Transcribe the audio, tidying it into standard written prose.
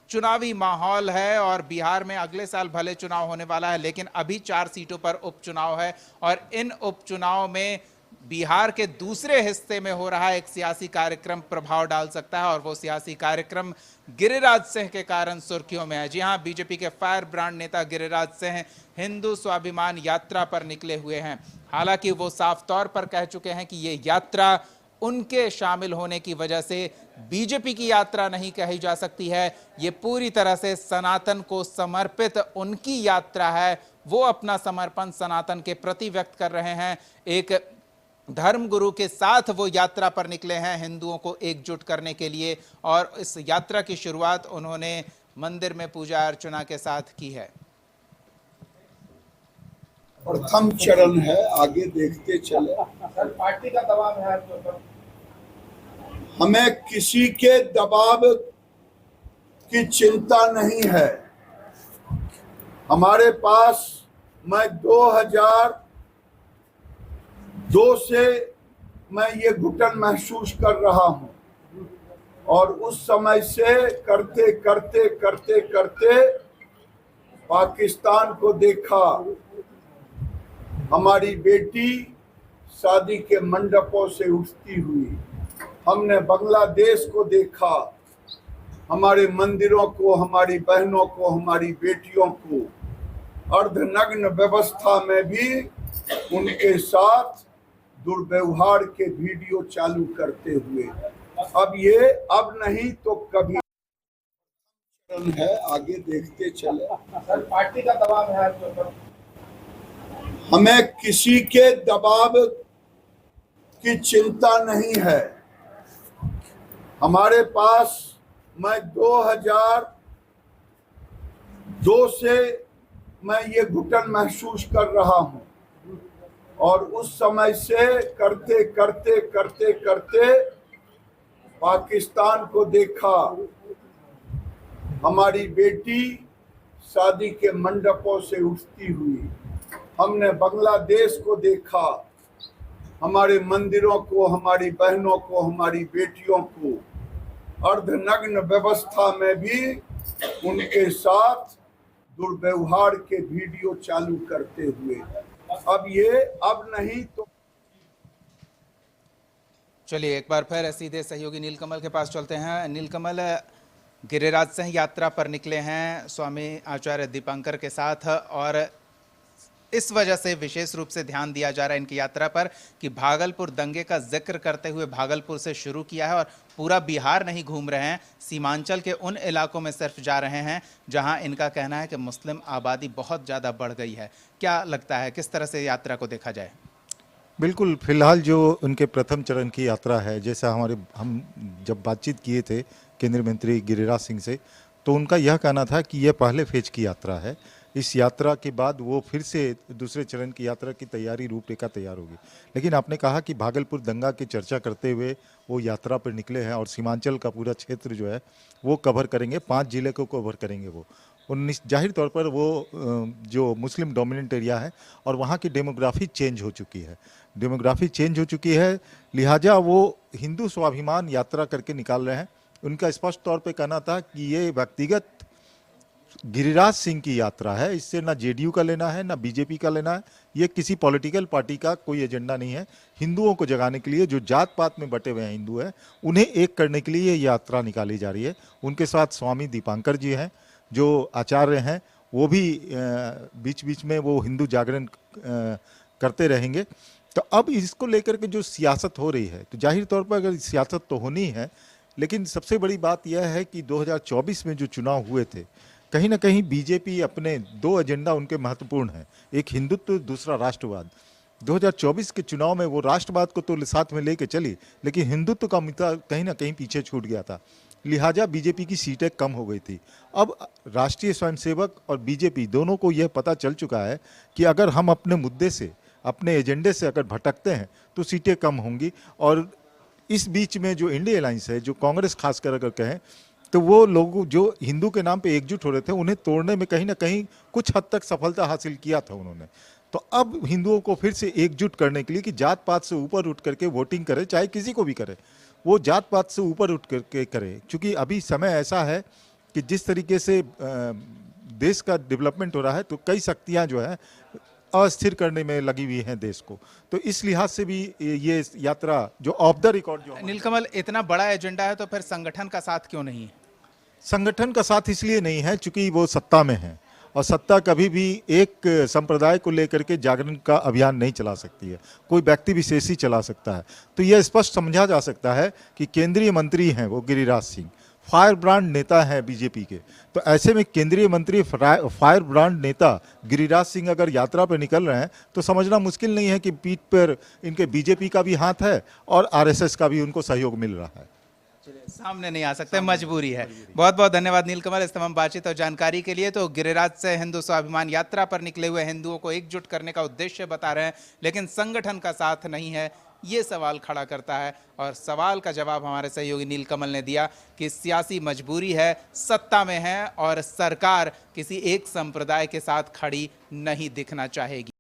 चुनावी माहौल है और बिहार में अगले साल भले चुनाव होने वाला है, लेकिन अभी 4 सीटों पर उपचुनाव है और इन उपचुनाव में बिहार के दूसरे हिस्से में हो रहा एक सियासी कार्यक्रम प्रभाव डाल सकता है और वो सियासी कार्यक्रम गिरिराज सिंह के कारण सुर्खियों में है। जी हां, बीजेपी के फायर ब्रांड नेता गिरिराज सिंह हिंदू स्वाभिमान यात्रा पर निकले हुए हैं। हालांकि वो साफ तौर पर कह चुके हैं कि ये यात्रा उनके शामिल होने की वजह से बीजेपी की यात्रा नहीं कही जा सकती है, ये पूरी तरह से सनातन को समर्पित उनकी यात्रा है। वो अपना समर्पण सनातन के प्रति व्यक्त कर रहे हैं। एक धर्मगुरु के साथ वो यात्रा पर निकले हैं हिंदुओं को एकजुट करने के लिए और इस यात्रा की शुरुआत उन्होंने मंदिर में पूजा अर्चना के साथ की है। प्रथम चरण है, आगे देखते चले। सर, पार्टी का दबाव है आपके ऊपर? हमें किसी के दबाव की चिंता नहीं है। हमारे पास मैं 2002 से मैं ये घुटन महसूस कर रहा हूं और उस समय से करते करते करते करते पाकिस्तान को देखा, हमारी बेटी शादी के मंडपों से उठती हुई, हमने बांग्लादेश को देखा, हमारे मंदिरों को, हमारी बहनों को, हमारी बेटियों को अर्धनग्न व्यवस्था में भी उनके साथ दुर्व्यवहार के वीडियो चालू करते हुए। अब नहीं तो कभी है, आगे देखते चले। सर, पार्टी का दबाव है आपके ऊपर? हमें किसी के दबाव की चिंता नहीं है। हमारे पास मैं 2002 से मैं ये घुटन महसूस कर रहा हूं और उस समय से करते करते करते करते पाकिस्तान को देखा, हमारी बेटी शादी के मंडपों से उठती हुई, हमने बांग्लादेश को देखा, हमारे मंदिरों को, हमारी बहनों को, हमारी बेटियों को अर्धनग्न व्यवस्था में भी उनके साथ दुर्व्यवहार के वीडियो चालू करते हुए। अब नहीं तो चलिए एक बार फिर सीधे सहयोगी नीलकमल के पास चलते हैं। नीलकमल, गिरिराज सिंह यात्रा पर निकले हैं स्वामी आचार्य दीपंकर के साथ और इस वजह से विशेष रूप से ध्यान दिया जा रहा है इनकी यात्रा पर कि भागलपुर दंगे का जिक्र करते हुए भागलपुर से शुरू किया है और पूरा बिहार नहीं घूम रहे हैं, सीमांचल के उन इलाकों में सिर्फ जा रहे हैं जहां इनका कहना है कि मुस्लिम आबादी बहुत ज़्यादा बढ़ गई है। क्या लगता है किस तरह से यात्रा को देखा जाए? बिल्कुल, फिलहाल जो उनके प्रथम चरण की यात्रा है, जैसा हम जब बातचीत किए थे केंद्रीय मंत्री गिरिराज सिंह से, तो उनका यह कहना था कि यह पहले फेज की यात्रा है। इस यात्रा के बाद वो फिर से दूसरे चरण की यात्रा की तैयारी, रूपरेखा तैयार होगी। लेकिन आपने कहा कि भागलपुर दंगा की चर्चा करते हुए वो यात्रा पर निकले हैं और सीमांचल का पूरा क्षेत्र जो है वो कवर करेंगे, 5 जिले को कवर करेंगे वो। जाहिर तौर पर वो जो मुस्लिम डोमिनेंट एरिया है और वहाँ की डेमोग्राफी चेंज हो चुकी है, लिहाजा वो हिंदू स्वाभिमान यात्रा करके निकाल रहे हैं। उनका स्पष्ट तौर पे कहना था कि ये व्यक्तिगत गिरिराज सिंह की यात्रा है, इससे ना जेडीयू का लेना है ना बीजेपी का लेना है, ये किसी पॉलिटिकल पार्टी का कोई एजेंडा नहीं है। हिंदुओं को जगाने के लिए, जो जात पात में बटे हुए हैं हिंदू हैं, उन्हें एक करने के लिए ये यात्रा निकाली जा रही है। उनके साथ स्वामी दीपंकर जी हैं जो आचार्य हैं, वो भी बीच बीच में वो हिंदू जागरण करते रहेंगे। तो अब इसको लेकर के जो सियासत हो रही है, तो जाहिर तौर पर अगर सियासत तो होनी है, लेकिन सबसे बड़ी बात यह है कि 2024 में जो चुनाव हुए थे, कहीं ना कहीं बीजेपी अपने 2 एजेंडा उनके महत्वपूर्ण हैं, एक हिंदुत्व, दूसरा राष्ट्रवाद। 2024 के चुनाव में वो राष्ट्रवाद को तो साथ में लेके चली, लेकिन हिंदुत्व का मुद्दा कहीं ना कहीं पीछे छूट गया था, लिहाजा बीजेपी की सीटें कम हो गई थी। अब राष्ट्रीय स्वयंसेवक और बीजेपी दोनों को यह पता चल चुका है कि अगर हम अपने मुद्दे से, अपने एजेंडे से अगर भटकते हैं तो सीटें कम होंगी। और इस बीच में जो इंडिया अलायंस है, जो कांग्रेस खासकर अगर कहें, तो वो लोग जो हिंदू के नाम पे एकजुट हो रहे थे, उन्हें तोड़ने में कहीं ना कहीं कुछ हद तक सफलता हासिल किया था उन्होंने। तो अब हिंदुओं को फिर से एकजुट करने के लिए कि जात पात से ऊपर उठ करके वोटिंग करे, चाहे किसी को भी करे, वो जात पात से ऊपर उठ करके करे, क्योंकि अभी समय ऐसा है कि जिस तरीके से देश का डेवलपमेंट हो रहा है तो कई शक्तियां जो है अस्थिर करने में लगी हुई हैं देश को। तो इस लिहाज से भी ये यात्रा जो ऑफ द रिकॉर्ड जो नीलकमल, इतना बड़ा एजेंडा है तो फिर संगठन का साथ क्यों नहीं है? संगठन का साथ इसलिए नहीं है क्योंकि वो सत्ता में है, और सत्ता कभी भी एक संप्रदाय को लेकर के जागरण का अभियान नहीं चला सकती है, कोई व्यक्ति विशेष ही चला सकता है। तो यह स्पष्ट समझा जा सकता है कि केंद्रीय मंत्री हैं वो गिरिराज सिंह, फायर ब्रांड नेता हैं बीजेपी के। तो ऐसे में केंद्रीय मंत्री फायर ब्रांड नेता गिरिराज सिंह अगर यात्रा पर निकल रहे हैं तो समझना मुश्किल नहीं है कि पीठ पर इनके बीजेपी का भी हाथ है और आरएसएस का भी उनको सहयोग मिल रहा है। सामने नहीं आ सकते, मजबूरी है। बहुत बहुत धन्यवाद नीलकमल इस तमाम बातचीत और जानकारी के लिए। तो गिरिराज से हिंदू स्वाभिमान यात्रा पर निकले हुए हिंदुओं को एकजुट करने का उद्देश्य बता रहे हैं, लेकिन संगठन का साथ नहीं है, ये सवाल खड़ा करता है। और सवाल का जवाब हमारे सहयोगी नीलकमल ने दिया कि सियासी मजबूरी है, सत्ता में है और सरकार किसी एक संप्रदाय के साथ खड़ी नहीं दिखना चाहेगी।